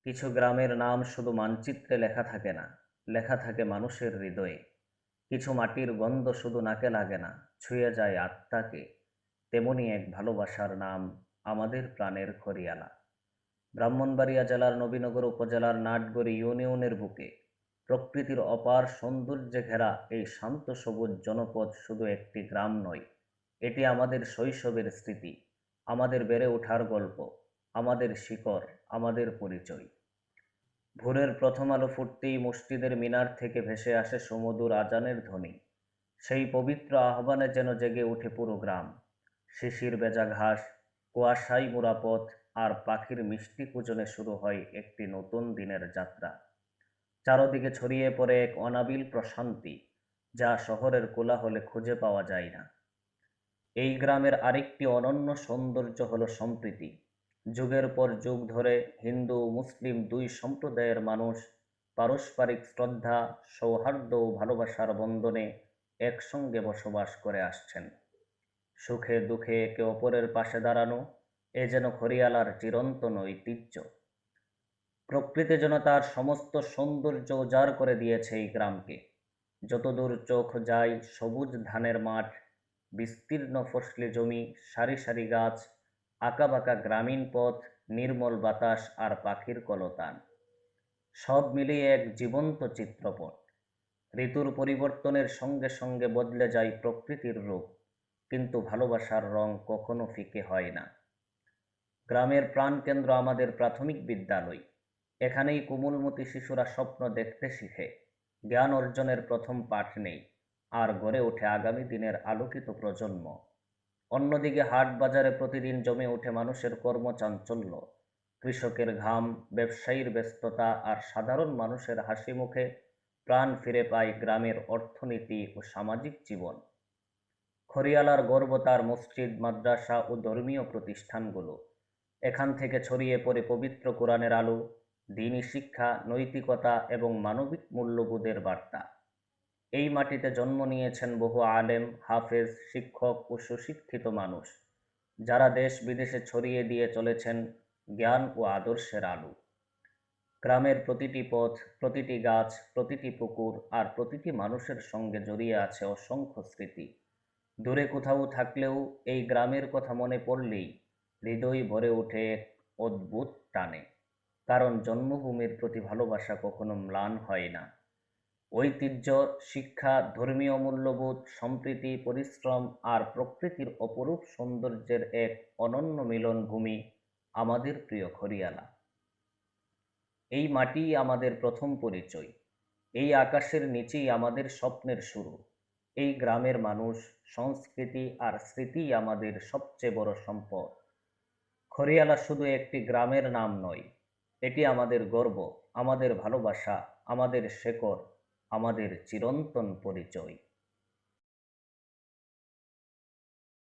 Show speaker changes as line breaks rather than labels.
কিছু গ্রামের নাম শুধু মানচিত্রে লেখা থাকে না, লেখা থাকে মানুষের হৃদয়ে। কিছু মাটির গন্ধ শুধু নাকে লাগে না, ছুঁয়ে যায় আত্মাকে। তেমনি এক ভালোবাসার নাম আমাদের প্রাণের খড়িয়ালা। ব্রাহ্মণবাড়িয়া জেলার নবীনগর উপজেলার নাটগড়ি ইউনিয়নের বুকে প্রকৃতির অপার সৌন্দর্যে ঘেরা এই শান্ত সবুজ জনপদ শুধু একটি গ্রাম নয়, এটি আমাদের শৈশবের স্মৃতি, আমাদের বেড়ে ওঠার গল্প, আমাদের শিকড়, আমাদের পরিচয়। ভোরের প্রথম আলো ফুটতেই মসজিদের মিনার থেকে ভেসে আসে সুমধুর আজানের ধ্বনি। সেই পবিত্র আহ্বানে যেন জেগে ওঠে পুরো গ্রাম। শিশির ভেজা ঘাস, কুয়াশায় মোড়া পথ আর পাখির মিষ্টি কূজনে শুরু হয় একটি নতুন দিনের যাত্রা। চারদিকে ছড়িয়ে পড়ে এক অনাবিল প্রশান্তি, যা শহরের কোলাহলে খুঁজে পাওয়া যায় না। এই গ্রামের আরেকটি অনন্য সৌন্দর্য হল সম্প্রীতি। যুগের পর যুগ ধরে হিন্দু মুসলিম দুই সম্প্রদায়ের মানুষ পারস্পরিক শ্রদ্ধা, সৌহার্দ্য ও ভালোবাসার বন্ধনে একসঙ্গে বসবাস করে আসছেন। সুখে দুঃখে একে অপরের পাশে দাঁড়ানো এ যেন হরিয়ালার চিরন্তন ঐতিহ্য। প্রকৃতি যেন তার সমস্ত সৌন্দর্য উজাড় করে দিয়েছে এই গ্রামকে। যতদূর চোখ যায় সবুজ ধানের মাঠ, বিস্তীর্ণ ফসলি জমি, সারি সারি গাছ, আঁকাবাঁকা গ্রামীণ পথ, নির্মল বাতাস আর পাখির কলতান, সব মিলিয়ে এক জীবন্ত চিত্রপট। ঋতুর পরিবর্তনের সঙ্গে সঙ্গে বদলে যায় প্রকৃতির রূপ, কিন্তু ভালোবাসার রং কখনো ফিকে হয় না। গ্রামের প্রাণকেন্দ্র আমাদের প্রাথমিক বিদ্যালয়। এখানেই কোমলমতি শিশুরা স্বপ্ন দেখতে শিখে, জ্ঞান অর্জনের প্রথম পাঠ নেই, আর গড়ে ওঠে আগামী দিনের আলোকিত প্রজন্ম। অন্যদিকে হাট বাজারে প্রতিদিন জমে ওঠে মানুষের কর্মচাঞ্চল্য। কৃষকের ঘাম, ব্যবসায়ীর ব্যস্ততা আর সাধারণ মানুষের হাসি মুখে প্রাণ ফিরে পায় গ্রামের অর্থনীতি ও সামাজিক জীবন। খড়িয়ালার গর্ব তার মসজিদ, মাদ্রাসা ও ধর্মীয় প্রতিষ্ঠানগুলো। এখান থেকে ছড়িয়ে পড়ে পবিত্র কোরআনের আলো, দ্বীনি শিক্ষা, নৈতিকতা এবং মানবিক মূল্যবোধের বার্তা। এই মাটিতে জন্ম নিয়েছেন বহু আলেম, হাফেজ, শিক্ষক ও সুশিক্ষিত মানুষ, যারা দেশ বিদেশে ছড়িয়ে দিয়ে চলেছেন জ্ঞান ও আদর্শের আলো। গ্রামের প্রতিটি পথ, প্রতিটি গাছ, প্রতিটি পুকুর আর প্রতিটি মানুষের সঙ্গে জড়িয়ে আছে অসংখ্য স্মৃতি। দূরে কোথাও থাকলেও এই গ্রামের কথা মনে পড়লেই হৃদয় ভরে ওঠে এক অদ্ভুত টানে। কারণ জন্মভূমির প্রতি ভালোবাসা কখনো ম্লান হয় না। ঐতিহ্য, শিক্ষা, ধর্মীয় মূল্যবোধ, সম্প্রীতি, পরিশ্রম আর প্রকৃতির অপরূপ সৌন্দর্যের এক অনন্য মিলনভূমি আমাদের প্রিয় খড়িয়ালা। এই মাটিই আমাদের প্রথম পরিচয়। এই আকাশের নিচেই আমাদের স্বপ্নের শুরু। এই গ্রামের মানুষ, সংস্কৃতি আর স্মৃতিই আমাদের সবচেয়ে বড় সম্পদ। খড়িয়ালা শুধু একটি গ্রামের নাম নয়, এটি আমাদের গর্ব, আমাদের ভালোবাসা, আমাদের শেকড়, আমাদের চিরন্তন পরিচয়।